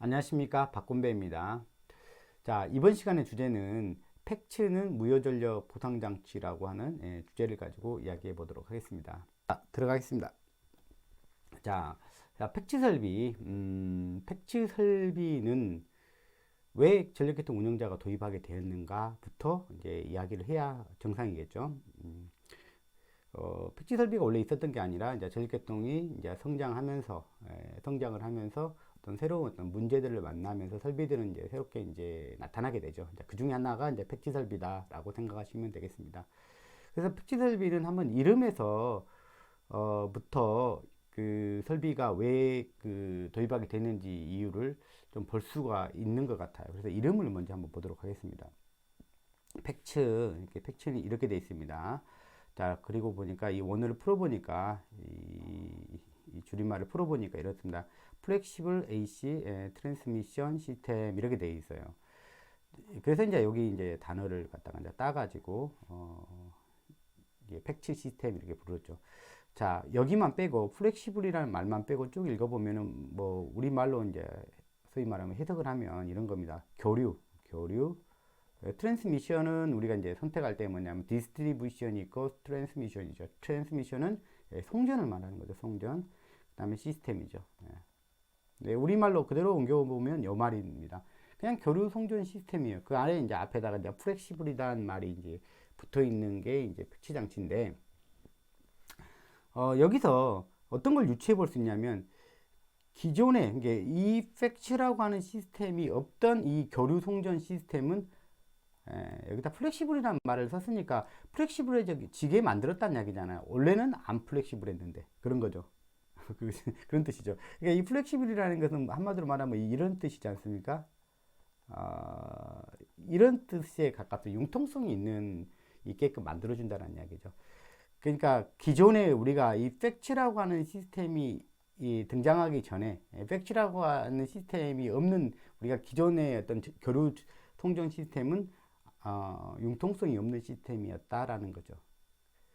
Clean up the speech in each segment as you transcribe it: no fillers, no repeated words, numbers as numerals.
안녕하십니까, 박건배입니다. 자, 이번 시간의 주제는 팩츠는 무효전력 보상장치라고 하는 주제를 가지고 이야기해 보도록 하겠습니다. 들어가겠습니다. 자, 팩츠 설비, 팩츠 설비는 왜 전력계통 운영자가 도입하게 되었는가부터 이제 이야기를 해야 정상이겠죠. 팩츠 설비가 원래 있었던 게 아니라 이제 전력계통이 이제 성장을 하면서 어떤 새로운 어떤 문제들을 만나면서 설비들은 이제 새롭게 이제 나타나게 되죠. 그 중에 하나가 이제 팩지 설비다라고 생각하시면 되겠습니다. 그래서 팩지 설비는 한번 이름에서 부터 그 설비가 왜 그 도입하게 되는지 이유를 좀 볼 수가 있는 것 같아요. 그래서 이름을 먼저 한번 보도록 하겠습니다. 팩츠는 이렇게 되어 있습니다. 자, 그리고 보니까 이 원어를 풀어보니까 이 줄임말을 풀어보니까 이렇습니다. Flexible AC Transmission System 이렇게 되어 있어요. 그래서 이제 여기 이제 단어를 갖다가 이제 따가지고 팩츠 시스템 이렇게 부르죠. 자, 여기만 빼고 플렉시블이라는 말만 빼고 쭉 읽어보면은 뭐 우리말로 이제 소위 말하면 해석을 하면 이런 겁니다. 교류. 트랜스미션은 우리가 이제 선택할 때 뭐냐면 디스트리뷰션이 있고 트랜스미션이죠. 트랜스미션은 송전을 말하는 거죠. 송전. 그 다음에 시스템이죠. 네, 우리말로 그대로 옮겨보면 요 말입니다. 그냥 교류 송전 시스템이에요. 그 안에 이제 앞에다가 이제 플렉시블이라는 말이 이제 붙어 있는 게 이제 패치 장치인데, 여기서 어떤 걸 유추해 볼 수 있냐면, 기존에 이 팩츠라고 하는 시스템이 없던 이 교류 송전 시스템은 여기다 플렉시블이라는 말을 썼으니까 플렉시블해지게 만들었다는 이야기잖아요. 원래는 안 플렉시블했는데 그런 거죠. 그런 뜻이죠. 그러니까 이 플렉시블이라는 것은 한마디로 말하면 이런 뜻이지 않습니까? 이런 뜻에 가깝죠. 융통성이 있는 있게끔 만들어준다는 이야기죠. 그러니까 기존에 우리가 이 팩츠라고 하는 시스템이 등장하기 전에 팩츠라고 하는 시스템이 없는 우리가 기존의 어떤 교류 통정 시스템은 융통성이 없는 시스템이었다라는 거죠.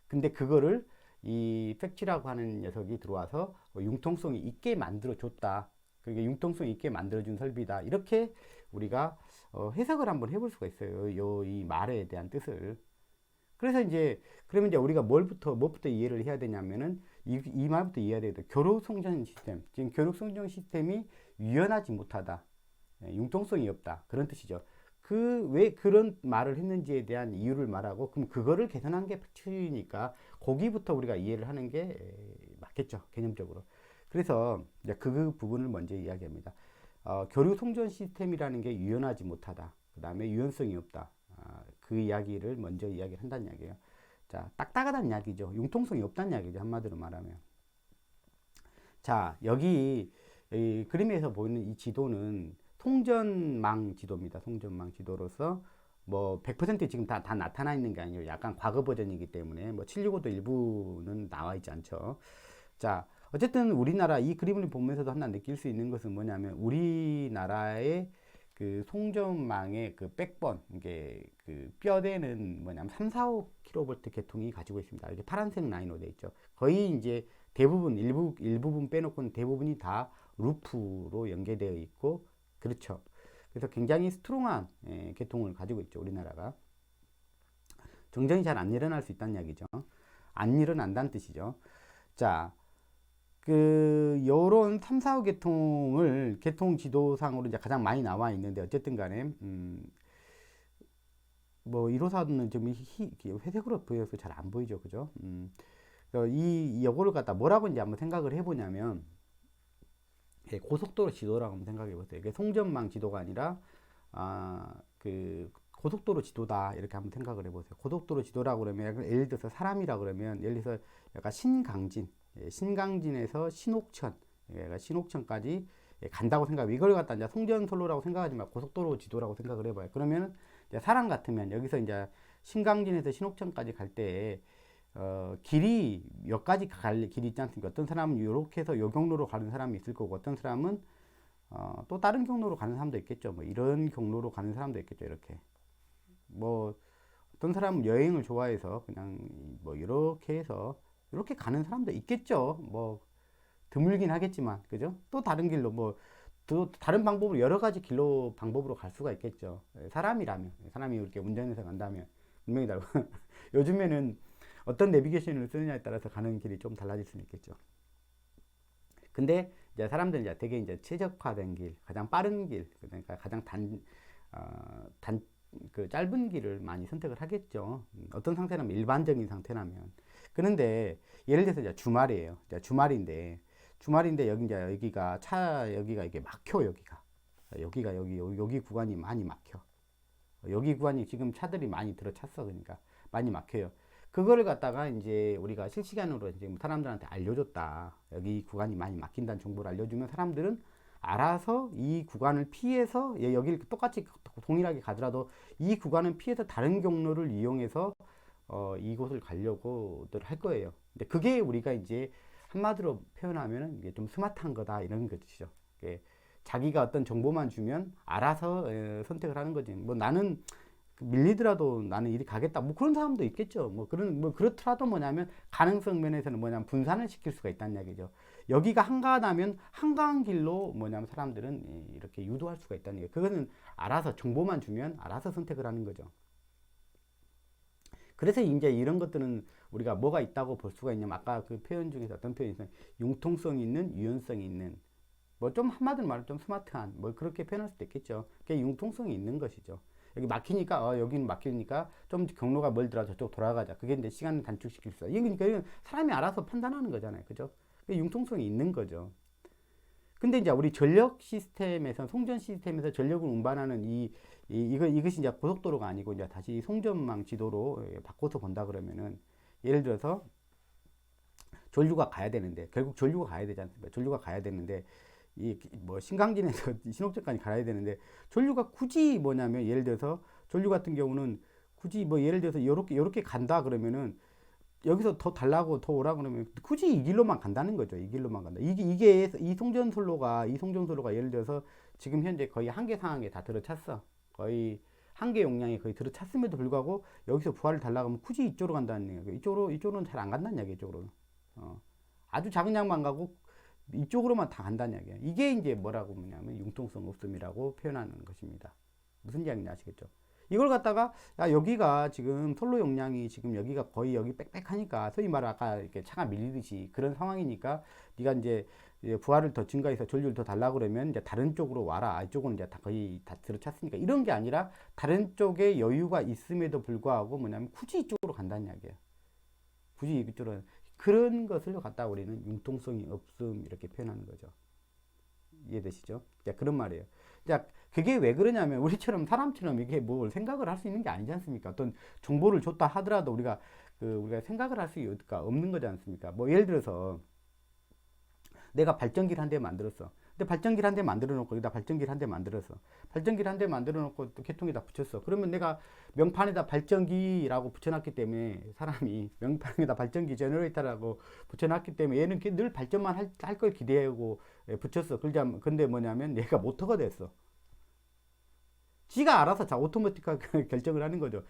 근데 그거를 이 팩츠라고 하는 녀석이 들어와서 융통성이 있게 만들어 줬다. 그게 융통성이 있게 만들어 준 설비다. 이렇게 우리가 해석을 한번 해볼 수가 있어요. 이 말에 대한 뜻을. 그래서 이제 그러면 이제 우리가 뭐부터 이해를 해야 되냐면은 이 말부터 이해해야 되겠다. 교류송전 시스템. 지금 교류송전 시스템이 유연하지 못하다. 융통성이 없다. 그런 뜻이죠. 왜 그런 말을 했는지에 대한 이유를 말하고, 그럼 그거를 개선한 게 팩트니까 거기부터 우리가 이해를 하는 게 맞겠죠. 개념적으로. 그래서 이제 그 부분을 먼저 이야기합니다. 교류 송전 시스템이라는 게 유연하지 못하다. 그 다음에 유연성이 없다. 그 이야기를 먼저 이야기를 한다는 이야기예요. 자, 딱딱하다는 이야기죠. 융통성이 없다는 이야기죠. 한마디로 말하면. 자, 여기 이 그림에서 보이는 이 지도는 송전망 지도입니다. 송전망 지도로서 뭐 100% 지금 다 나타나 있는 게 아니에요. 약간 과거 버전이기 때문에 뭐 765도 일부는 나와 있지 않죠. 자, 어쨌든 우리나라 이 그림을 보면서도 하나 느낄 수 있는 것은 뭐냐면 우리나라의 그 송전망의 그 백번, 이게 그 뼈대는 뭐냐면 3, 4, 5kV 계통이 가지고 있습니다. 이렇게 파란색 라인으로 되어 있죠. 거의 이제 대부분, 일부분 빼놓고는 대부분이 다 루프로 연계되어 있고, 그렇죠. 그래서 굉장히 스트롱한 계통을 가지고 있죠. 우리나라가. 정전이 잘 안 일어날 수 있다는 이야기죠. 안 일어난다는 뜻이죠. 자, 요런 3, 4, 5 계통 지도상으로 이제 가장 많이 나와 있는데, 어쨌든 간에, 뭐, 1호사는 좀 회색으로 보여서 잘 안 보이죠. 그죠? 요거를 갖다 뭐라고 이제 한번 생각을 해보냐면, 고속도로 지도라고 한번 생각해 보세요. 이게 송전망 지도가 아니라, 그, 고속도로 지도다. 이렇게 한번 생각을 해보세요. 고속도로 지도라고 그러면, 예를 들어서 사람이라 그러면, 예를 들어서 약간 신강진에서 신옥천까지 간다고 생각해요. 이걸 갖다 이제 송전선로라고 생각하지 말고 고속도로 지도라고 생각을 해봐요. 그러면 이제 사람 같으면 여기서 이제 신강진에서 신옥천까지 갈 때, 길이 몇 가지 갈 길이 있지 않습니까? 어떤 사람은 이렇게 해서 요 경로로 가는 사람이 있을 거고, 어떤 사람은 또 다른 경로로 가는 사람도 있겠죠. 뭐 이런 경로로 가는 사람도 있겠죠. 이렇게. 뭐 어떤 사람은 여행을 좋아해서 그냥 뭐 이렇게 해서 이렇게 가는 사람도 있겠죠. 뭐 드물긴 하겠지만, 그죠? 또 다른 길로 뭐 또 다른 방법으로 여러 가지 길로 방법으로 갈 수가 있겠죠. 사람이라면 사람이 이렇게 운전해서 간다면 분명히 다르고 요즘에는 어떤 내비게이션을 쓰느냐에 따라서 가는 길이 좀 달라질 수는 있겠죠. 근데 이제 사람들은 이제 되게 이제 최적화된 길, 가장 빠른 길, 그러니까 가장 그 짧은 길을 많이 선택을 하겠죠. 어떤 상태라면 일반적인 상태라면. 그런데 예를 들어서 이제 주말이에요. 이제 주말인데 여기 이제 여기가 이게 막혀 여기 구간이 많이 막혀. 여기 구간이 지금 차들이 많이 들어찼어. 그러니까 많이 막혀요. 그거를 갖다가 이제 우리가 실시간으로 이제 사람들한테 알려줬다. 여기 구간이 많이 막힌다는 정보를 알려주면 사람들은 알아서 이 구간을 피해서 여기를 똑같이 동일하게 가더라도 이 구간은 피해서 다른 경로를 이용해서 이곳을 가려고들 할 거예요. 근데 그게 우리가 이제 한마디로 표현하면 이게 좀 스마트한 거다 이런 것이죠. 자기가 어떤 정보만 주면 알아서 선택을 하는 거지. 뭐 나는 밀리더라도 나는 이리 가겠다. 뭐 그런 사람도 있겠죠. 뭐 그렇더라도 뭐냐면 가능성 면에서는 뭐냐면 분산을 시킬 수가 있다는 얘기죠. 여기가 한가하다면 한가한 길로 뭐냐면 사람들은 이렇게 유도할 수가 있다는 얘기예요. 그거는 알아서 정보만 주면 알아서 선택을 하는 거죠. 그래서 이제 이런 것들은 우리가 뭐가 있다고 볼 수가 있냐면 아까 그 표현 중에서 어떤 표현이 있어요? 융통성 있는, 유연성 있는. 뭐 좀 한마디로 말하면 좀 스마트한 뭐 그렇게 표현할 수도 있겠죠. 그게 융통성이 있는 것이죠. 여기 막히니까 여기는 막히니까 좀 경로가 멀더라 저쪽 돌아가자. 그게 이제 시간을 단축시킬 수 있어요. 그러니까 이건 사람이 알아서 판단하는 거잖아요. 그죠? 융통성이 있는 거죠. 근데 이제 우리 전력 시스템에서 송전 시스템에서 전력을 운반하는 이것이 이제 고속도로가 아니고 이제 다시 송전망 지도로 바꿔서 본다 그러면은 예를 들어서 전류가 가야 되는데 결국 전류가 가야 되지 않습니까? 전류가 가야 되는데 이 뭐 신강진에서 신옥장까지 가야 되는데 전류가 굳이 뭐냐면 예를 들어서 전류 같은 경우는 굳이 뭐 예를 들어서 요렇게 간다 그러면은 여기서 더 달라고 더 오라 그러면 굳이 이 길로만 간다는 거죠. 이 길로만 간다. 이게 이 송전선로가 예를 들어서 지금 현재 거의 한계 상황에 다 들어찼어. 거의 한계 용량이 거의 들어찼음에도 불구하고 여기서 부하를 달라고 하면 굳이 이쪽으로 간다는 얘기예요. 이쪽으로는 잘 안 간다는 얘기예요. 이쪽으로는. 아주 작은 양만 가고 이쪽으로만 다 간다는 얘기예요. 이게 이제 뭐라고 하냐면 융통성 없음이라고 표현하는 것입니다. 무슨 이야기인지 아시겠죠? 이걸 갖다가 여기가 지금 선로 용량이 지금 여기가 거의 여기 빽빽하니까 소위 말해 아까 이렇게 차가 밀리듯이 그런 상황이니까 네가 이제 부하를 더 증가해서 전류를 더 달라 그러면 이제 다른 쪽으로 와라. 이쪽은 이제 다 거의 다 들어찼으니까 이런 게 아니라 다른 쪽에 여유가 있음에도 불구하고 뭐냐면 굳이 이쪽으로 간다는 이야기예요. 굳이 이쪽으로 그런 것을 갖다 우리는 융통성이 없음 이렇게 표현하는 거죠. 이해되시죠? 자, 그런 말이에요. 자, 그게 왜 그러냐면 우리처럼 사람처럼 이게 뭘 생각을 할 수 있는 게 아니지 않습니까? 어떤 정보를 줬다 하더라도 우리가 생각을 할 수가 없는 거지 않습니까? 뭐 예를 들어서 내가 발전기를 한 대 만들었어. 근데 발전기를 한 대 만들어 놓고 여기다 발전기를 한 대 만들었어. 발전기를 한 대 만들어 놓고 또 개통에다 붙였어. 그러면 내가 명판에다 발전기라고 붙여놨기 때문에 사람이 명판에다 발전기 제너레이터라고 붙여놨기 때문에 얘는 늘 발전만 할 걸 기대하고 붙였어. 근데 뭐냐면 얘가 모터가 됐어. 지가 알아서 자 오토매틱하게 결정을 하는 거죠.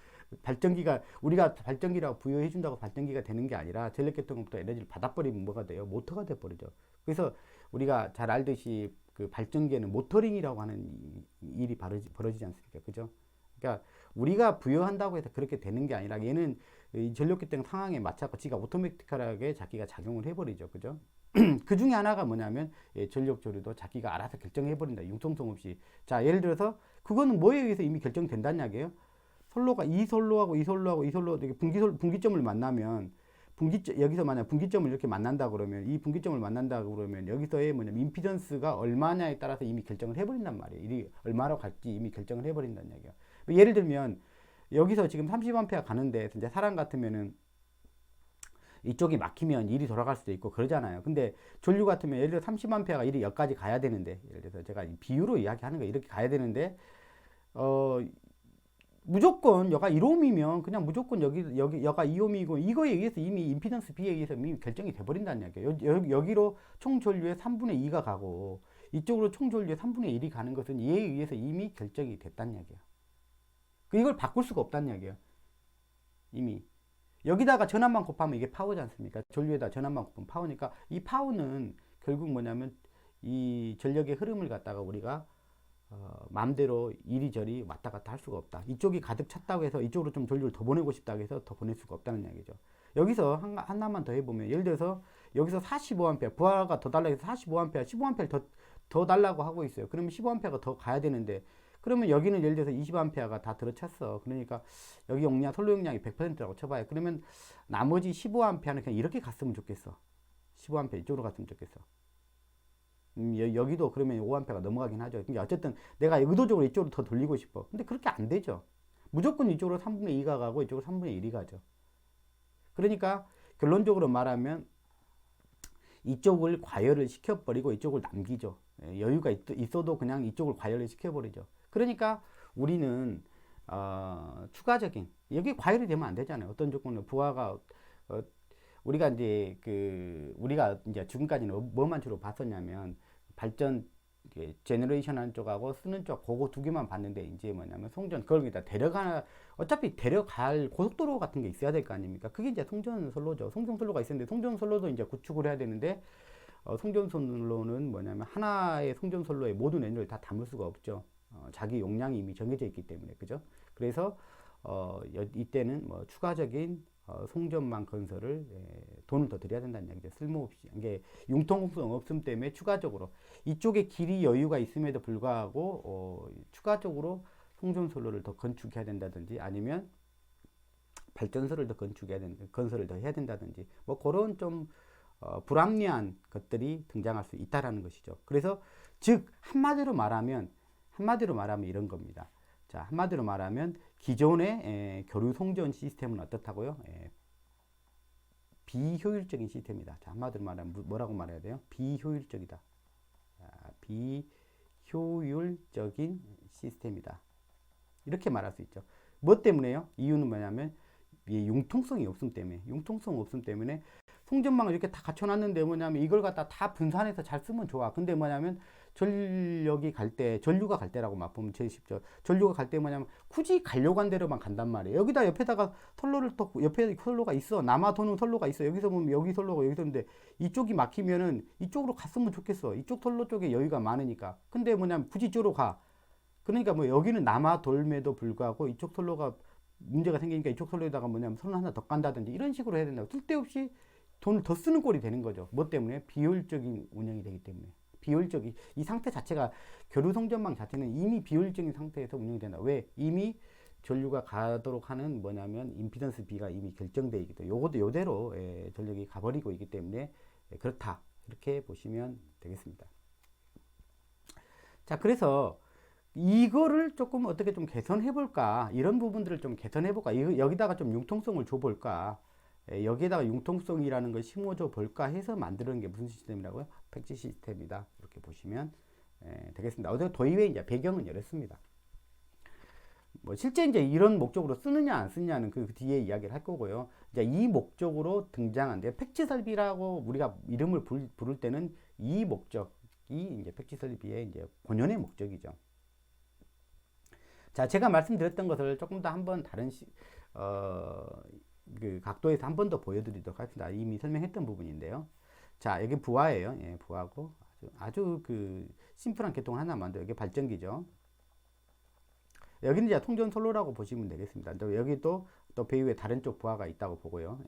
발전기가 우리가 발전기라고 부여해 준다고 발전기가 되는 게 아니라 전력계통부터 에너지를 받아버리면 뭐가 돼요? 모터가 돼 버리죠. 그래서 우리가 잘 알듯이 그 발전기에는 모터링이라고 하는 일이 벌어지지 않습니까? 그죠? 그러니까 우리가 부여한다고 해서 그렇게 되는 게 아니라 얘는 이 전력계통 상황에 맞춰서 지가 오토매틱하게 자기가 작용을 해버리죠. 그죠? 그 중에 하나가 뭐냐면 전력 조류도 자기가 알아서 결정해 버린다. 융통성 없이. 자, 예를 들어서 그거는 뭐에 의해서 이미 결정된다는 이야기예요. 선로가 이 선로하고 분기점을 만나면 여기서 만약 분기점을 이렇게 만난다 그러면 이 분기점을 만난다 그러면 여기서의 뭐냐면 임피던스가 얼마냐에 따라서 이미 결정을 해버린단 말이에요. 이 얼마로 갈지 이미 결정을 해버린다는 이야기예요. 예를 들면 여기서 지금 30A 가는데 이제 사람 같으면은 이쪽이 막히면 일이 돌아갈 수도 있고 그러잖아요. 근데 전류 같으면 예를 들어 30A가 일이 여기까지 가야 되는데 예를 들어서 제가 비유로 이야기하는 거예요. 이렇게 가야 되는데 무조건 여가 1옴이면 그냥 무조건 여가 2옴이고 이거에 의해서 이미 임피던스 B에 의해서 이미 결정이 돼버린다는 이야기예요. 여기로 총 전류의 3분의 2가 가고 이쪽으로 총 전류의 3분의 1이 가는 것은 얘에 의해서 이미 결정이 됐다는 이야기예요. 이걸 바꿀 수가 없다는 이야기예요. 이미 여기다가 전압만 곱하면 이게 파워지 않습니까? 전류에다 전압만 곱하면 파워니까 이 파워는 결국 뭐냐면 이 전력의 흐름을 갖다가 우리가 마음대로 이리저리 왔다 갔다 할 수가 없다. 이쪽이 가득 찼다고 해서 이쪽으로 좀 전류를 더 보내고 싶다고 해서 더 보낼 수가 없다는 이야기죠. 여기서 하나만 더 해보면, 예를 들어서 여기서 45A 부하가 더 달라고 해서 45A 15A 더 달라고 하고 있어요. 그러면 15A가 더 가야 되는데, 그러면 여기는 예를 들어서 20A가 다 들어찼어. 그러니까 여기 용량, 선로 용량이 100%라고 쳐봐요. 그러면 나머지 15A는 그냥 이렇게 갔으면 좋겠어. 15A 이쪽으로 갔으면 좋겠어. 여기도 그러면 5A가 넘어가긴 하죠. 그러니까 어쨌든 내가 의도적으로 이쪽으로 더 돌리고 싶어. 근데 그렇게 안 되죠. 무조건 이쪽으로 3분의 2가 가고 이쪽으로 3분의 1이 가죠. 그러니까 결론적으로 말하면 이쪽을 과열을 시켜버리고 이쪽을 남기죠. 여유가 있어도 그냥 이쪽을 과열을 시켜버리죠. 그러니까 우리는 추가적인, 여기 과열이 되면 안 되잖아요. 어떤 조건으로 부하가 우리가 이제 우리가 이제 지금까지는 뭐만 주로 봤었냐면 발전 제너레이션 하는 쪽하고 쓰는 쪽 그거 두 개만 봤는데, 이제 뭐냐면 송전, 그걸 다 어차피 데려갈 고속도로 같은 게 있어야 될 거 아닙니까? 그게 이제 송전선로죠. 송전선로가 있었는데 송전선로도 이제 구축을 해야 되는데, 송전선로는 뭐냐면 하나의 송전선로에 모든 에너지를 다 담을 수가 없죠. 자기 용량이 이미 정해져 있기 때문에, 그죠? 그래서 이때는 뭐 추가적인 송전망 건설을 돈을 더 들여야 된다는 얘기죠. 쓸모없이. 이게 융통성 없음 때문에 추가적으로 이쪽에 길이 여유가 있음에도 불구하고 추가적으로 송전선로를 더 건축해야 된다든지, 아니면 발전소를 더 건설을 더 해야 된다든지, 뭐 그런 좀 불합리한 것들이 등장할 수 있다라는 것이죠. 그래서 즉 한마디로 말하면 이런 겁니다. 자, 한마디로 말하면 기존의 교류 송전 시스템은 어떻다고요? 비효율적인 시스템이다. 자, 한마디로 말하면 뭐라고 말해야 돼요? 비효율적이다. 비효율적인 시스템이다. 이렇게 말할 수 있죠. 뭐 때문에요? 이유는 뭐냐면 융통성이 없음 때문에 송전망을 이렇게 다 갖춰놨는데, 뭐냐면 이걸 갖다 다 분산해서 잘 쓰면 좋아. 근데 뭐냐면 전류가 갈 때라고 맛보면 제일 쉽죠. 전류가 갈 때 뭐냐면 굳이 가려고 한 대로만 간단 말이에요. 여기다 옆에다가 옆에 선로가 있어. 남아 도는 선로가 있어. 여기서 보면 여기 선로가 여기서 있는데, 이쪽이 막히면은 이쪽으로 갔으면 좋겠어. 이쪽 선로 쪽에 여유가 많으니까. 근데 뭐냐면 굳이 이쪽으로 가. 그러니까 뭐 여기는 남아 돌매도 불구하고 이쪽 선로가 문제가 생기니까 이쪽 선로에다가 뭐냐면 선로 하나 더 깐다든지 이런 식으로 해야 된다고. 쓸데없이 돈을 더 쓰는 꼴이 되는 거죠. 뭐 때문에? 비효율적인 운영이 되기 때문에. 이 상태 자체가, 교류 송전망 자체는 이미 비효율적인 상태에서 운영이 된다. 왜? 이미 전류가 가도록 하는 뭐냐면 임피던스 B가 이미 결정되어 있기 때문에, 요것도 요대로 전력이 가버리고 있기 때문에 그렇다. 이렇게 보시면 되겠습니다. 자, 그래서 이거를 조금 어떻게 좀 개선해 볼까, 이런 부분들을 좀 개선해 볼까, 여기다가 좀 융통성을 줘 볼까, 여기에다가 융통성이라는 걸 심어줘 볼까 해서 만드는 게 무슨 시스템이라고요? 팩지 시스템이다. 이렇게 보시면 되겠습니다. 어제 도입의 이제 배경은 이렇습니다. 뭐 실제 이제 이런 목적으로 쓰느냐 안 쓰느냐는 그 뒤에 이야기를 할 거고요. 이제 이 목적으로 등장한데, 팩지 설비라고 우리가 이름을 부를 때는 이 목적이 이제 팩지 설비의 이제 본연의 목적이죠. 자, 제가 말씀드렸던 것을 조금 더 한번 다른 그 각도에서 한 번 더 보여드리도록 하겠습니다. 이미 설명했던 부분인데요. 자, 여기 부하예요. 부하고 아주 그 심플한 계통을 하나 만들어요. 이게 발전기죠. 여기는 이제 통전선로라고 보시면 되겠습니다. 여기 또 배후에 다른 쪽 부하가 있다고 보고요.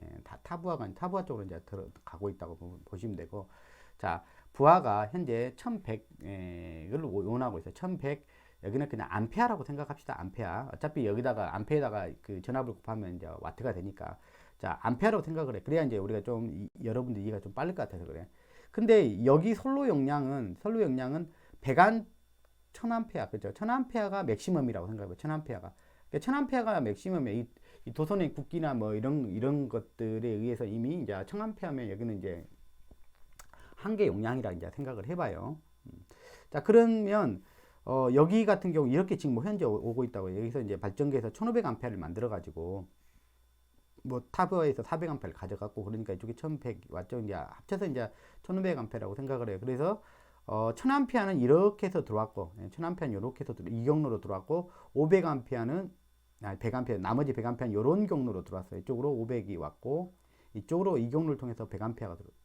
타부하 쪽으로 이제 가고 있다고 보시면 되고, 자, 부하가 현재 1100을 원하고 있어요. 1100. 여기는 그냥 암페어라고 생각합시다. 암페어. 어차피 여기다가 암페어에다가 그 전압을 곱하면 이제 와트가 되니까. 자, 암페어라고 생각을 해. 그래야 이제 우리가 좀 여러분들 이해가 좀 빠를 것 같아서 그래. 근데 여기 선로 용량은 100안 1000A, 그죠? 1000A가 맥시멈이라고 생각해요. 1000A가. 1000A가 맥시멈이에요. 이 도선의 국기나 뭐 이런 것들에 의해서 이미 이제 1000A면 여기는 이제 한계 용량이라 이제 생각을 해봐요. 자, 그러면 여기 같은 경우 이렇게 지금 뭐 현재 오고 있다고. 여기서 이제 발전기에서 1500A를 만들어 가지고 뭐 타버에서 400A를 가져갔고, 그러니까 이쪽에 1100 왔죠. 이제 합쳐서 이제 1500A라고 생각을 해요. 그래서 1000A는 이렇게 해서 들어왔고, 1000A는 이렇게 해서 이 경로로 들어왔고, 500A는 100A, 나머지 100A는 이런 경로로 들어왔어요. 이쪽으로 500이 왔고, 이쪽으로 이 경로를 통해서 100A가 들어왔어요.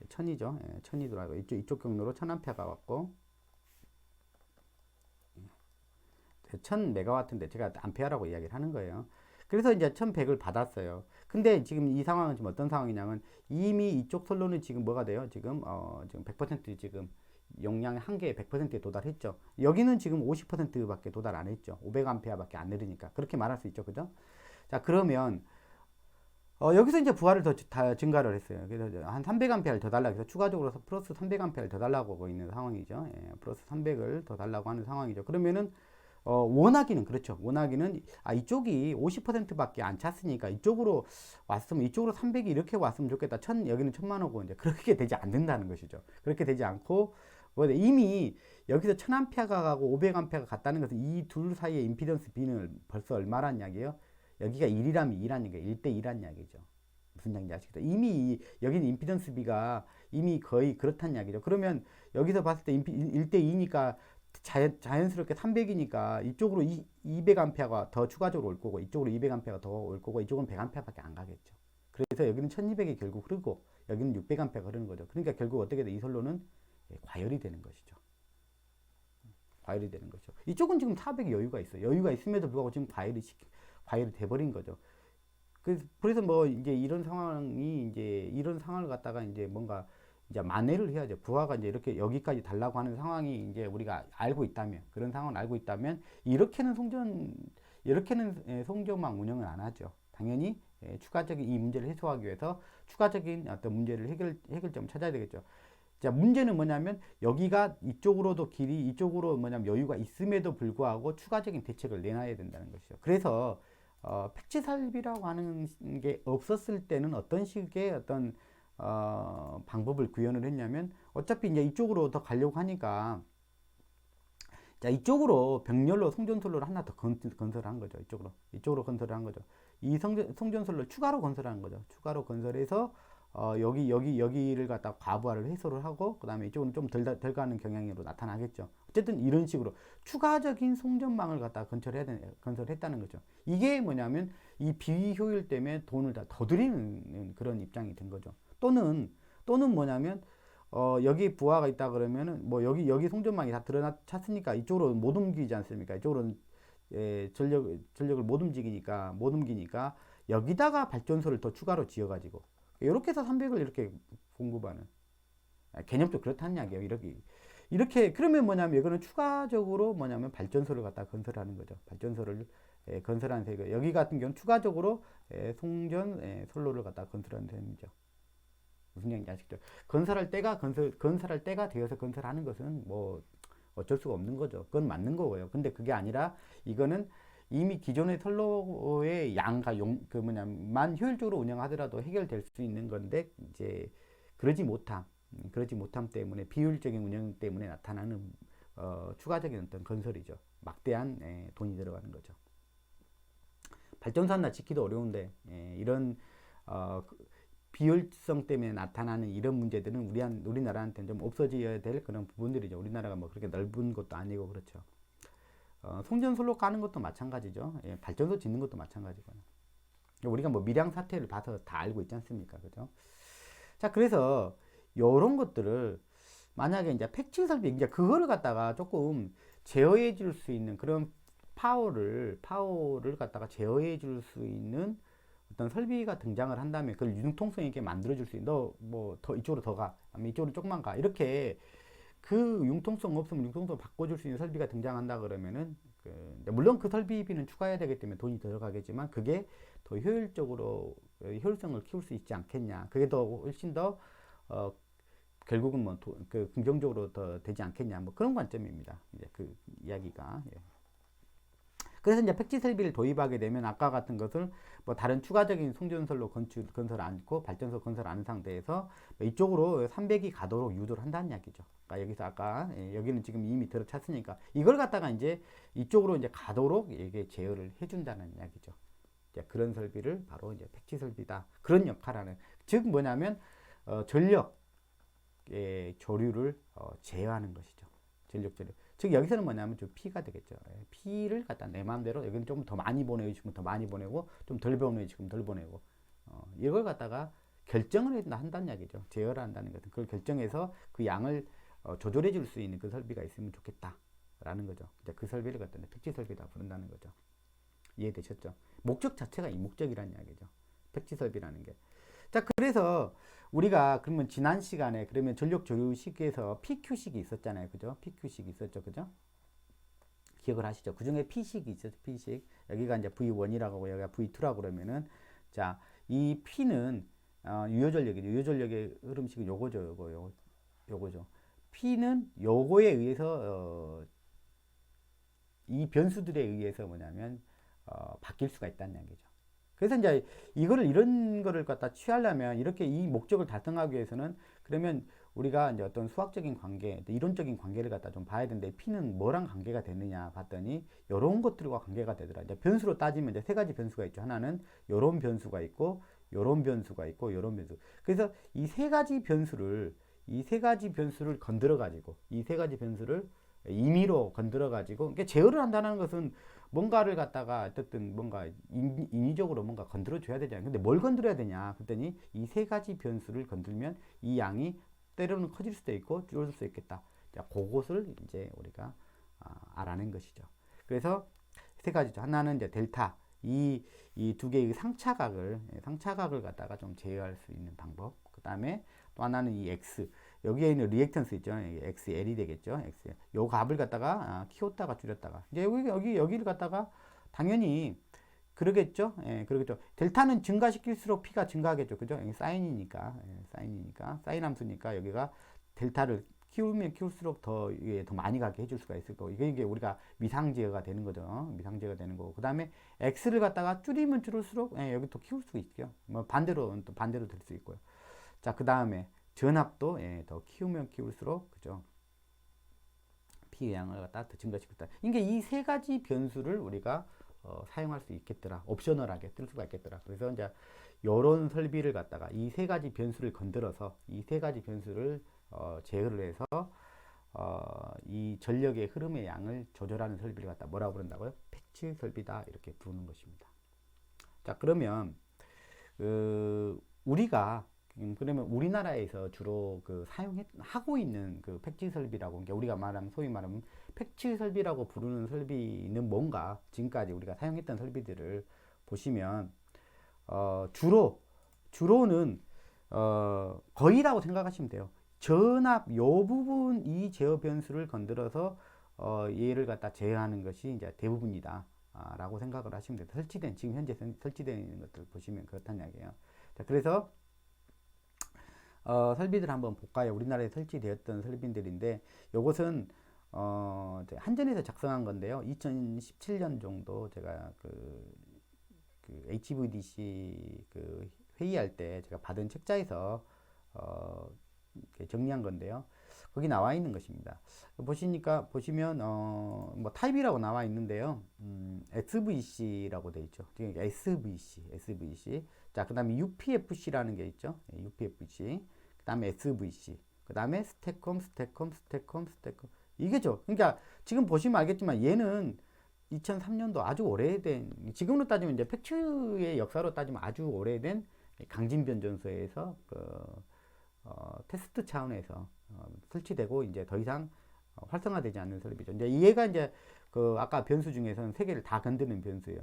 천이죠. 예, 천이 들어가고 이쪽 경로로 1000A가 왔고 1000메가와트인데 제가 암페어라고 이야기를 하는 거예요. 그래서 이제 1100을 받았어요. 근데 지금 이 상황은 지금 어떤 상황이냐면 이미 이쪽 선로는 지금 뭐가 돼요? 지금 100% 지금 용량 한계에 100%에 도달했죠. 여기는 지금 50%밖에 도달 안 했죠. 500A밖에 안 내리니까. 그렇게 말할 수 있죠. 그죠? 자, 그러면 여기서 이제 부하를 다 증가를 했어요. 그래서 한 300A를 더 달라고 해서 추가적으로 플러스 300A를 더 달라고 하고 있는 상황이죠. 예, 플러스 300을 더 달라고 하는 상황이죠. 그러면은 원하기는 그렇죠. 원하기는 이쪽이 50%밖에 안 찼으니까 이쪽으로 왔으면 이쪽으로 300이 이렇게 왔으면 좋겠다. 여기는 1000만 오고 이제 그렇게 되지 않는다는 것이죠. 그렇게 되지 않고 이미 여기서 1000A가 가고 500A가 갔다는 것은 이 둘 사이의 임피던스 B는 벌써 얼마란 이야기예요? 여기가 1이라면 2란 얘기예요. 1대2란 이야기죠. 무슨 얘기인지 아시겠죠? 이미 여기는 임피던스 B가 이미 거의 그렇단 이야기죠. 그러면 여기서 봤을 때 1대2니까 자연스럽게 300이니까 이쪽으로 200A가 더 추가적으로 올 거고 이쪽으로 200A가 더 올 거고 이쪽은 100A밖에 안 가겠죠. 그래서 여기는 1200이 결국 흐르고 여기는 600A가 흐르는 거죠. 그러니까 결국 어떻게 돼? 이 선로는 과열이 되는 것이죠. 과열이 되는 거죠. 이쪽은 지금 400이 여유가 있어요. 여유가 있음에도 불구하고 지금 과열이 돼버린 거죠. 그래서 뭐 이제 이런 상황을 갖다가 이제 뭔가 이제 만회를 해야죠. 부하가 이제 이렇게 여기까지 달라고 하는 상황이 이제 우리가 알고 있다면, 그런 상황을 알고 있다면, 이렇게는 송전망 운영을 안 하죠. 당연히 추가적인 이 문제를 해소하기 위해서 추가적인 어떤 문제를 해결점을 찾아야 되겠죠. 자, 문제는 뭐냐면 여기가 이쪽으로 뭐냐면 여유가 있음에도 불구하고 추가적인 대책을 내놔야 된다는 것이죠. 그래서 패치 설비라고 하는 게 없었을 때는 어떤 식의 어떤 방법을 구현을 했냐면 어차피 이제 이쪽으로 더 가려고 하니까 자, 이쪽으로 병렬로 송전선로를 하나 더 건설한 거죠. 이쪽으로 건설한 거죠. 이 송전선로를 추가로 건설한 거죠. 추가로 건설해서 여기를 갖다 과부하를 해소를 하고 그 다음에 이쪽은 좀 덜 가는 경향으로 나타나겠죠. 어쨌든 이런 식으로 추가적인 송전망을 갖다 건설했다는 거죠. 이게 뭐냐면 이 비효율 때문에 돈을 다 더 들이는 그런 입장이 된 거죠. 또는 뭐냐면 여기 부하가 있다 그러면은 뭐 여기 송전망이 다 찼으니까 이쪽으로 못 옮기지 않습니까? 이쪽으로는 전력을 못 옮기니까 여기다가 발전소를 더 추가로 지어가지고 이렇게 해서 300을 이렇게 공급하는 개념도 그렇다는 이야기예요. 이렇게 그러면 뭐냐면 이거는 추가적으로 뭐냐면 발전소를 갖다 건설하는 거죠. 발전소를 건설하는 셈이고 여기 같은 경우는 추가적으로 송전 선로를 갖다 건설하는 셈이죠. 무슨 얘기인지 아시죠? 건설할 때가 되어서 건설하는 것은 뭐 어쩔 수가 없는 거죠. 그건 맞는 거고요. 근데 그게 아니라 이거는 이미 기존의 선로의 양과 만 효율적으로 운영하더라도 해결될 수 있는 건데 이제 그러지 못함 때문에 비효율적인 운영 때문에 나타나는 추가적인 어떤 건설이죠. 막대한 돈이 들어가는 거죠. 발전소 하나 짓기도 어려운데 이런 비효율성 때문에 나타나는 이런 문제들은 우리나라한테는 좀 없어져야 될 그런 부분들이죠. 우리나라가 뭐 그렇게 넓은 것도 아니고 그렇죠. 송전선로 까는 것도 마찬가지죠. 발전소 짓는 것도 마찬가지고요. 우리가 뭐 밀양 사태를 봐서 다 알고 있지 않습니까? 그죠? 자, 그래서 요런 것들을 만약에 이제 패치 설비 이제 그거를 갖다가 조금 제어해 줄 수 있는 그런 파워를 갖다가 제어해 줄 수 있는 어떤 설비가 등장을 한다면 그걸 융통성 있게 만들어 줄 수 있는 이쪽으로 더 가, 아니면 이쪽으로 조금만 가 이렇게 그 융통성 없으면 융통성 바꿔줄 수 있는 설비가 등장한다 그러면은 물론 그 설비비는 추가해야 되기 때문에 돈이 들어가겠지만 그게 더 효율성을 키울 수 있지 않겠냐. 그게 훨씬 더 결국은 뭐 긍정적으로 더 되지 않겠냐. 뭐 그런 관점입니다. 이제 그 이야기가. 예. 그래서 이제 팩지 설비를 도입하게 되면 아까 같은 것을 뭐 다른 추가적인 송전선로 건설 않고 발전소 건설 않은 상태에서 이쪽으로 300이 가도록 유도를 한다는 이야기죠. 그러니까 여기서 아까 여기는 지금 이미 들어찼으니까 이걸 갖다가 이제 이쪽으로 이제 가도록 이게 제어를 해준다는 이야기죠. 이제 그런 설비를 바로 이제 팩지 설비다. 그런 역할하는 즉 뭐냐면 전력의 조류를 제어하는 것이죠. 전력 조류. 즉 여기서는 뭐냐면 좀 P가 되겠죠. P를 갖다 내 마음대로 여기는 좀 더 많이 보내주면 더 많이 보내고 좀 덜 보내주면 덜 보내고 이걸 갖다가 결정을 한다는 이야기죠. 제어를 한다는 것은 그걸 결정해서 그 양을 조절해 줄 수 있는 그 설비가 있으면 좋겠다라는 거죠. 이제 그 설비를 갖다 팩치 설비다 부른다는 거죠. 이해되셨죠? 목적 자체가 이 목적이라는 이야기죠. 팩치 설비라는 게. 자, 그래서 우리가 그러면 지난 시간에 그러면 전력 조류식에서 PQ식이 있었잖아요. 그죠? PQ식이 있었죠. 그죠? 기억을 하시죠? 그 중에 P식이 있었죠. P식. 여기가 이제 V1이라고 하고 여기가 V2라고 그러면은 자, 이 P는 유효전력이죠. 유효전력의 흐름식은 요거죠. 요거죠. P는 요거에 의해서 이 변수들에 의해서 뭐냐면 바뀔 수가 있다는 얘기죠. 그래서 이제 이거를 이런 거를 갖다 취하려면 이렇게 이 목적을 달성하기 위해서는 그러면 우리가 이제 어떤 수학적인 관계, 이론적인 관계를 갖다 좀 봐야 되는데 P는 뭐랑 관계가 되느냐 봤더니 이런 것들과 관계가 되더라. 이제 변수로 따지면 이제 세 가지 변수가 있죠. 하나는 요런 변수가 있고 요런 변수가 있고 요런 변수. 그래서 이 세 가지 변수를 건드려 가지고 이 세 가지 변수를 임의로 건드려 가지고 그러니까 제어를 한다는 것은 뭔가를 갖다가 어쨌든 뭔가 인위적으로 뭔가 건드려 줘야 되잖아요. 근데 뭘 건드려야 되냐? 그랬더니 이 세 가지 변수를 건들면 이 양이 때로는 커질 수도 있고 줄어들 수도 있겠다. 자, 그것을 이제 우리가 알아낸 것이죠. 그래서 세 가지죠. 하나는 이제 델타 이 두 개의 상차각을 갖다가 좀 제어할 수 있는 방법. 그 다음에 또 하나는 이 x 여기에 있는 리액턴스 있죠. XL이 되겠죠. X. 요 값을 갖다가 키웠다가 줄였다가 이제 여기를 갖다가 당연히 그러겠죠. 예, 그러겠죠. 델타는 증가시킬수록 P가 증가하겠죠. 그죠? 사인이니까. 사인 함수니까 여기가 델타를 키우면 키울수록 더 많이 가게 해줄 수가 있을 거고. 이게 우리가 미상제어가 되는 거죠. 미상제어가 되는 거고. 그 다음에 X를 갖다가 줄이면 줄일수록 여기 또 키울 수 있죠. 뭐 반대로 될 수 있고요. 자, 그 다음에 전압도 더 키우면 키울수록 그죠? P의 양을 갖다 더 증가시켰다. 이게 이 세 가지 변수를 우리가 사용할 수 있겠더라. 옵셔널하게 쓸 수가 있겠더라. 그래서 이제 요런 설비를 갖다가 이 세 가지 변수를 건드려서 이 세 가지 변수를 제어를 해서 이 전력의 흐름의 양을 조절하는 설비를 갖다 뭐라고 부른다고요? 패치 설비다 이렇게 부르는 것입니다. 자, 그러면 우리가 그러면 우리나라에서 주로 하고 있는 그 패치 설비라고 그러니까 우리가 말하는 소위 말하면 패치 설비라고 부르는 설비는 뭔가 지금까지 우리가 사용했던 설비들을 보시면 주로는 거의라고 생각하시면 돼요. 전압 요 부분 이 제어 변수를 건드려서 얘를 갖다 제어하는 것이 이제 대부분이다 라고 생각을 하시면 됩니다. 지금 현재 설치되어 있는 것들 보시면 그렇다는 이야기예요. 자, 그래서 설비들 한번 볼까요? 우리나라에 설치되었던 설비들인데 요것은 한전에서 작성한 건데요. 2017년 정도 제가 그 HVDC 회의할 때 제가 받은 책자에서 정리한 건데요. 거기 나와 있는 것입니다. 보시면 뭐 타입이라고 나와 있는데요. SVC라고 돼 있죠. SVC. 자, 그다음에 UPFC라는 게 있죠. UPFC. 그다음에 SVC. 그다음에 스태콤. 이게죠. 그러니까 지금 보시면 알겠지만 얘는 2003년도 아주 오래된 지금으로 따지면 이제 팩츠의 역사로 따지면 아주 오래된 강진 변전소에서 테스트 차원에서 설치되고 이제 더 이상 활성화되지 않는 설비죠. 이제 얘가 이제 아까 변수 중에서는 세 개를 다 건드는 변수예요.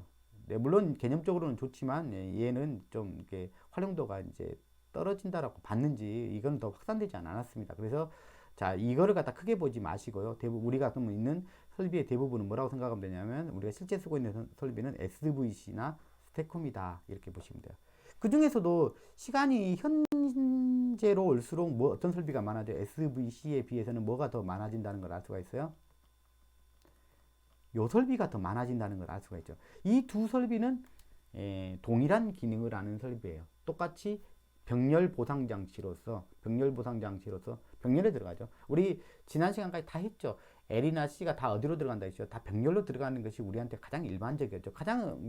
네, 물론 개념적으로는 좋지만 얘는 좀 이렇게 활용도가 이제 떨어진다라고 봤는지 이건 더 확산되지 않았습니다. 그래서 자, 이거를 갖다 크게 보지 마시고요. 우리가 그러면 있는 설비의 대부분은 뭐라고 생각하면 되냐면 우리가 실제 쓰고 있는 설비는 SVC나 스태콤이다 이렇게 보시면 돼요. 그 중에서도 시간이 현재로 올수록 뭐 어떤 설비가 많아져 SVC에 비해서는 뭐가 더 많아진다는 걸 알 수가 있어요. 요 설비가 더 많아진다는 걸 알 수가 있죠. 이 두 설비는 동일한 기능을 하는 설비예요. 똑같이 병렬 보상 장치로서 병렬에 들어가죠. 우리 지난 시간까지 다 했죠. L이나 C가 다 어디로 들어간다 했죠. 다 병렬로 들어가는 것이 우리한테 가장 일반적이었죠. 가장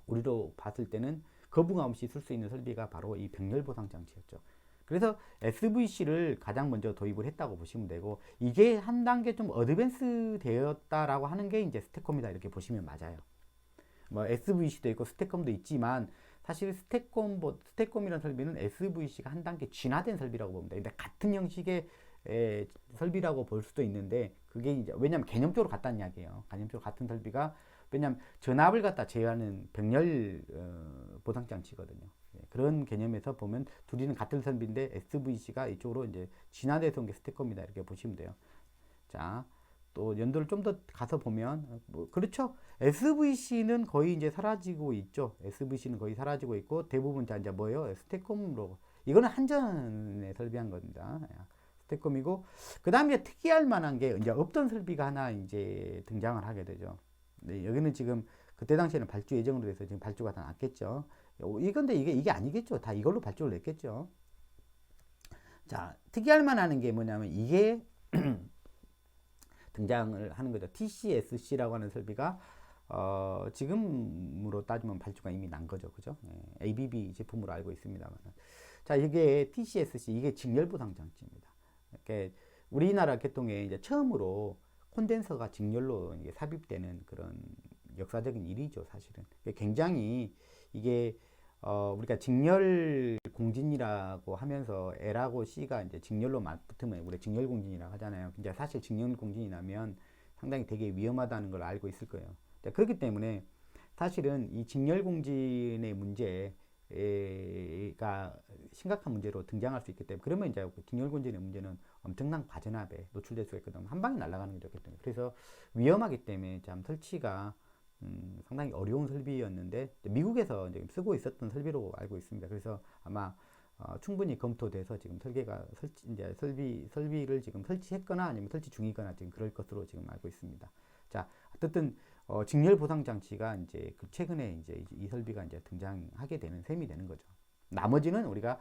우리로 봤을 때는 거부감 없이 쓸 수 있는 설비가 바로 이 병렬 보상 장치였죠. 그래서 SVC를 가장 먼저 도입을 했다고 보시면 되고 이게 한 단계 좀 어드밴스 되었다라고 하는 게 이제 스태콤이다 이렇게 보시면 맞아요. 뭐 SVC도 있고 스태콤도 있지만 사실 스택콤이라는 설비는 SVC가 한 단계 진화된 설비라고 봅니다. 근데 같은 형식의 설비라고 볼 수도 있는데 그게 이제 왜냐하면 개념적으로 같다는 이야기예요. 개념적으로 같은 설비가 왜냐하면 전압을 갖다 제어하는 병렬 보상 장치거든요. 그런 개념에서 보면 둘이는 같은 설비인데 SVC가 이쪽으로 이제 진화돼서 온 게 스택콤이다 이렇게 보시면 돼요. 자, 또 연도를 좀 더 가서 보면 뭐 그렇죠. SVC는 거의 이제 사라지고 있죠. SVC는 거의 사라지고 있고 대부분 다 이제 뭐예요? 스택콤으로 이거는 한전에 설비한 겁니다. 스택콤이고 그 다음에 특이할 만한 게 이제 없던 설비가 하나 이제 등장을 하게 되죠. 네, 여기는 지금 그때 당시에는 발주 예정으로 돼서 지금 발주가 다 났겠죠. 이건데 이게 아니겠죠. 다 이걸로 발주를 냈겠죠. 자, 특이할 만한 게 뭐냐면 이게 등장을 하는 거죠. TCSC라고 하는 설비가 지금으로 따지면 발주가 이미 난 거죠. 그죠? ABB 제품으로 알고 있습니다만. 자, 이게 TCSC, 이게 직렬보상 장치입니다. 이렇게 우리나라 개통에 이제 처음으로 콘덴서가 직렬로 이게 삽입되는 그런 역사적인 일이죠, 사실은. 굉장히 이게 우리가 직렬 공진이라고 하면서 L하고 C가 이제 직렬로 맞붙으면 우리 직렬 공진이라고 하잖아요. 근데 사실 직렬 공진이 나면 상당히 되게 위험하다는 걸 알고 있을 거예요. 그렇기 때문에 사실은 이 직렬 공진의 문제가 심각한 문제로 등장할 수 있기 때문에 그러면 이제 직렬 공진의 문제는 엄청난 과전압에 노출될 수가 있거든요. 한 방에 날아가는 게 좋기 때문에 그래서 위험하기 때문에 참 설치가 상당히 어려운 설비였는데 미국에서 지금 쓰고 있었던 설비로 알고 있습니다. 그래서 아마 충분히 검토돼서 지금 이제 설비를 지금 설치했거나 아니면 설치 중이거나 지금 그럴 것으로 지금 알고 있습니다. 자, 어쨌든 직렬 보상 장치가 이제 최근에 이제 이 설비가 이제 등장하게 되는 셈이 되는 거죠. 나머지는 우리가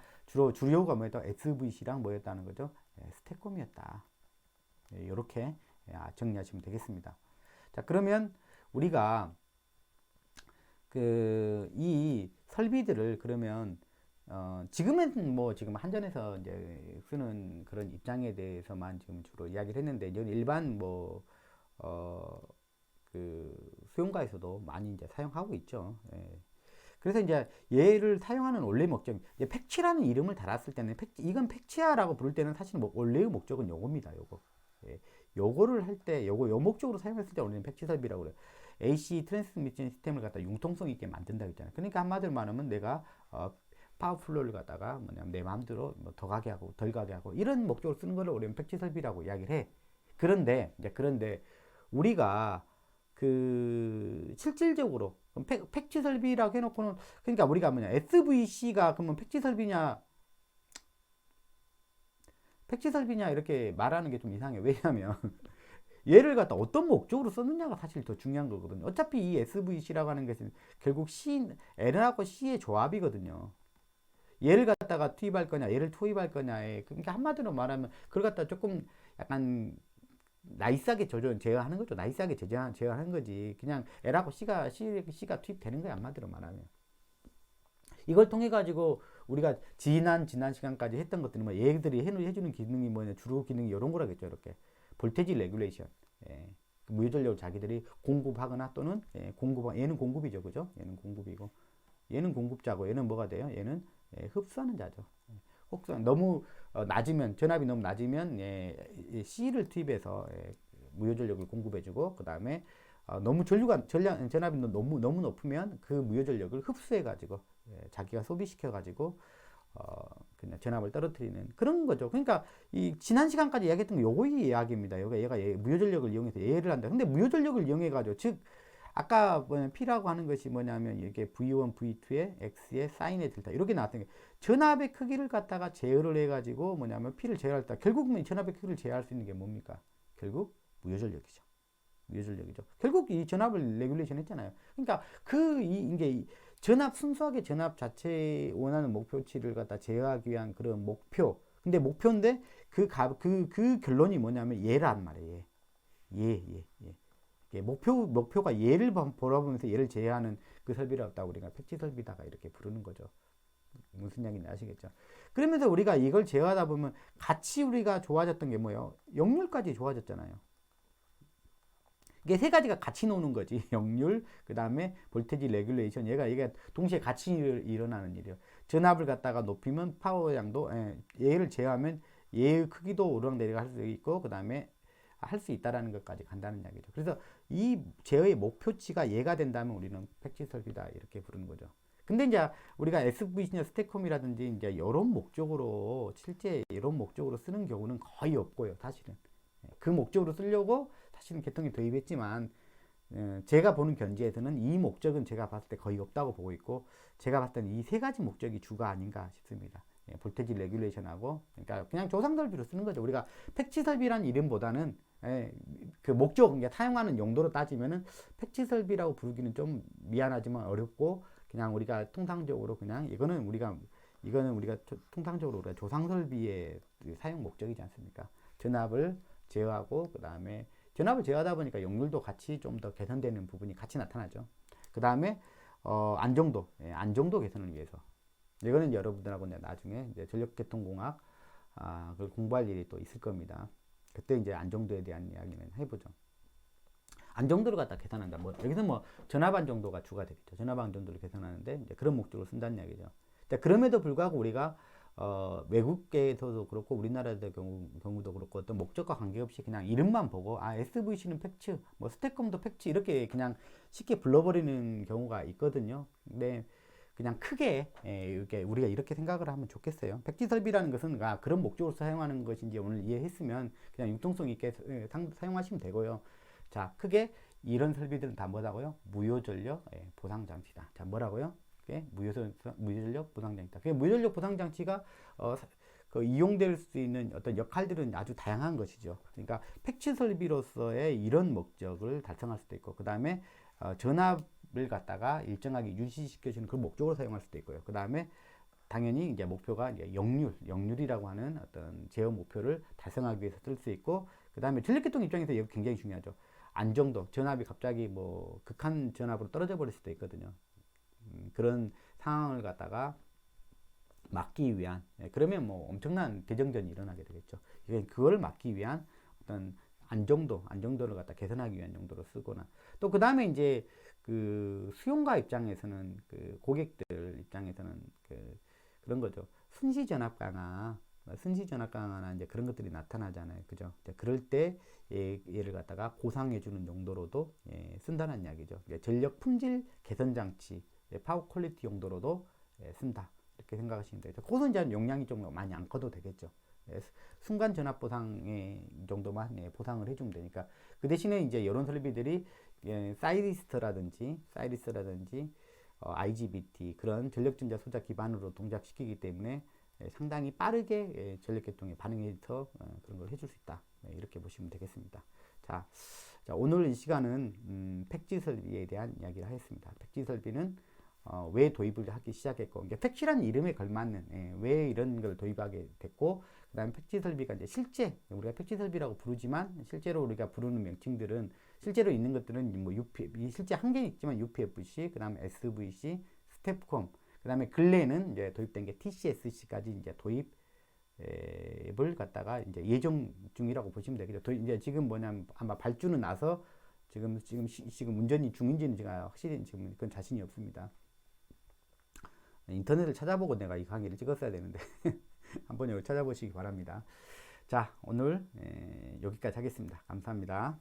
주요가 뭐였다? SVC랑 뭐였다는 거죠? 스택콤이었다. 이렇게 정리하시면 되겠습니다. 자, 그러면 우리가 이 설비들을 그러면 지금은 뭐 지금 한전에서 이제 쓰는 그런 입장에 대해서만 지금 주로 이야기를 했는데 이제 일반 수용가에서도 많이 이제 사용하고 있죠. 그래서 이제 얘를 사용하는 원래 목적, 이제 팩치라는 이름을 달았을 때는 이건 팩치야라고 부를 때는 사실 원래의 목적은 요겁니다. 요거. 요거를 할 때 요 목적으로 사용했을 때 우리는 팩치 설비라고 그래요. AC 트랜스미션 시스템을 갖다 융통성 있게 만든다고 했잖아요. 그러니까 한마디로 말하면 내가 파워플로우를 갖다가 뭐냐면 내 마음대로 더 가게 하고 덜 가게 하고 이런 목적으로 쓰는 거를 우리는 팩치 설비라고 이야기를 해. 그런데 우리가 실질적으로 팩치 설비라고 해놓고는 그러니까 우리가 SVC가 그러면 팩치 설비냐 이렇게 말하는 게 좀 이상해요. 왜냐하면 얘를 갖다 어떤 목적으로 썼느냐가 사실 더 중요한 거거든요. 어차피 이 SVC라고 하는 것은 결국 L하고 C의 조합이거든요. 얘를 갖다가 투입할 거냐, 얘를 투입할 거냐에 그러니까 한마디로 말하면 그걸 갖다 조금 약간 나이스하게 제어하는 거죠. 나이스하게 제어하는 거지. 그냥 L하고 C가 투입되는 거야. 한마디로 말하면. 이걸 통해 가지고 우리가 지난 시간까지 했던 것들은 뭐 얘들이 해주는 기능이 뭐냐, 주로 기능이 이런 거라겠죠. 이렇게 볼테지 레귤레이션, 무효전력을 자기들이 공급하거나 또는 얘는 공급이죠, 그죠? 얘는 공급이고, 얘는 공급자고, 얘는 뭐가 돼요? 얘는 흡수하는 자죠. 너무 낮으면 전압이 너무 낮으면 C를 투입해서 무효전력을 공급해주고, 그 다음에 너무 전압이 너무 높으면 그 무효전력을 흡수해가지고 자기가 소비시켜가지고 그냥 전압을 떨어뜨리는 그런 거죠. 그러니까 이 지난 시간까지 이야기했던 거 요거의 이야기입니다. 얘가 무효전력을 이용해서 예를 한다. 근데 무효전력을 이용해가지고 즉 아까 P라고 하는 것이 뭐냐면 이게 V1, V2의 X의 사인의 델타 이렇게 나왔던 게 전압의 크기를 갖다가 제어를 해가지고 뭐냐면 P를 제어할 때 결국 전압의 크기를 제어할 수 있는 게 뭡니까? 결국 무효전력이죠. 결국 이 전압을 레귤레이션 했잖아요. 그러니까 이게 순수하게 전압 자체 원하는 목표치를 갖다 제어하기 위한 그런 목표. 근데 목표인데 그 결론이 뭐냐면 얘란 말이에요. 목표가 얘를 바라보면서 얘를 제어하는 그 설비라고 우리가 팩치 설비다가 이렇게 부르는 거죠. 무슨 이야기인지 아시겠죠? 그러면서 우리가 이걸 제어하다 보면 같이 우리가 좋아졌던 게 뭐예요? 역률까지 좋아졌잖아요. 이게 세 가지가 같이 노는 거지. 역률, 그 다음에 볼테지 레귤레이션. 얘가 동시에 같이 일어나는 일이에요. 전압을 갖다가 높이면 파워 양도, 얘를 제어하면 얘의 크기도 오르락내리락 할 수 있고, 그 다음에 할 수 있다라는 것까지 간다는 이야기죠. 그래서 이 제어의 목표치가 얘가 된다면 우리는 팩지 설비다 이렇게 부르는 거죠. 근데 이제 우리가 SVC나 스태콤이라든지 이제 이런 목적으로 실제 이런 목적으로 쓰는 경우는 거의 없고요. 사실은 그 목적으로 쓰려고 사실은 개통에 도입했지만 제가 보는 견지에서는 이 목적은 제가 봤을 때 거의 없다고 보고 있고 제가 봤을 때는 이 세 가지 목적이 주가 아닌가 싶습니다. 볼테지 레귤레이션하고 그러니까 그냥 조상 설비로 쓰는 거죠. 우리가 팩치 설비라는 이름보다는 그 목적, 그러니까 사용하는 용도로 따지면은 팩치 설비라고 부르기는 좀 미안하지만 어렵고 그냥 우리가 통상적으로 그냥 이거는 우리가 통상적으로 우리가 조상 설비의 사용 목적이지 않습니까? 전압을 제어하고 그 다음에 전압을 제어하다 보니까 역률도 같이 좀 더 개선되는 부분이 같이 나타나죠. 그 다음에 안정도, 안정도 개선을 위해서 이거는 여러분들하고 나중에 이제 전력계통공학 그걸 공부할 일이 또 있을 겁니다. 그때 이제 안정도에 대한 이야기는 해보죠. 안정도를 갖다 계산한다. 뭐 여기서 뭐 전압 안정도가 주가 되겠죠. 전압 안정도를 계산하는데 이제 그런 목적으로 쓴다는 이야기죠. 그럼에도 불구하고 우리가 외국계에서도 그렇고 우리나라의 경우도 그렇고 어떤 목적과 관계없이 그냥 이름만 보고 SVC는 팩츠, 뭐 스태콤도 팩츠 이렇게 그냥 쉽게 불러버리는 경우가 있거든요. 근데 그냥 크게 이렇게 우리가 이렇게 생각을 하면 좋겠어요. 팩지 설비라는 것은 그런 목적으로 사용하는 것인지 오늘 이해했으면 그냥 융통성 있게 사용하시면 되고요. 자, 크게 이런 설비들은 다 뭐라고요? 무효전력 보상장치다. 자, 뭐라고요? 무효전력 보상장치다. 무효전력 보상장치가 그 이용될 수 있는 어떤 역할들은 아주 다양한 것이죠. 그러니까 팩치 설비로서의 이런 목적을 달성할 수도 있고, 그 다음에 전압을 갖다가 일정하게 유지시켜주는 그 목적으로 사용할 수도 있고요. 그 다음에 당연히 이제 목표가 이제 역률이라고 하는 어떤 제어 목표를 달성하기 위해서 쓸 수 있고, 그 다음에 전력계통 입장에서 이거 굉장히 중요하죠. 안정도, 전압이 갑자기 뭐 극한 전압으로 떨어져 버릴 수도 있거든요. 그런 상황을 갖다가 막기 위한, 그러면 뭐 엄청난 대정전이 일어나게 되겠죠. 그걸 막기 위한 어떤 안정도를 갖다 개선하기 위한 용도로 쓰거나, 또 그 다음에 이제 그 수용가 입장에서는 그 고객들 입장에서는 그런 거죠. 순시전압 강화나 이제 그런 것들이 나타나잖아요. 그죠? 그럴 때 얘를 갖다가 고상해주는 용도로도 쓴다는 이야기죠. 전력 품질 개선 장치, 파워 퀄리티 용도로도 쓴다. 이렇게 생각하시면 되죠. 그것은 이제 용량이 좀 많이 안 커도 되겠죠. 순간 전압 보상의 정도만 보상을 해주면 되니까. 그 대신에 이제 이런 설비들이 사이리스라든지 IGBT 그런 전력전자 소자 기반으로 동작시키기 때문에 상당히 빠르게 전력계통에 반응해서 그런 걸 해줄 수 있다. 이렇게 보시면 되겠습니다. 자, 오늘 이 시간은 팩지 설비에 대한 이야기를 하겠습니다. 팩지 설비는 왜 도입을 하기 시작했고, 이게 팩지라는 이름에 걸맞는 왜 이런 걸 도입하게 됐고, 그 다음에 팩지 설비가 이제 실제 우리가 팩지 설비라고 부르지만 실제로 우리가 부르는 명칭들은 실제로 있는 것들은 뭐 실제 한 개 있지만 UPFC, 그 다음에 SVC, 스텝콤, 그 다음에 근래에는 이제 도입된 게 TCSC까지 이제 도입을 갖다가 이제 예정 중이라고 보시면 되겠죠. 이제 지금 뭐냐면 아마 발주는 나서 지금 운전이 중인지는 제가 확실히 지금 그건 자신이 없습니다. 인터넷을 찾아보고 내가 이 강의를 찍었어야 되는데 한번 여기 찾아보시기 바랍니다. 자, 오늘 여기까지 하겠습니다. 감사합니다.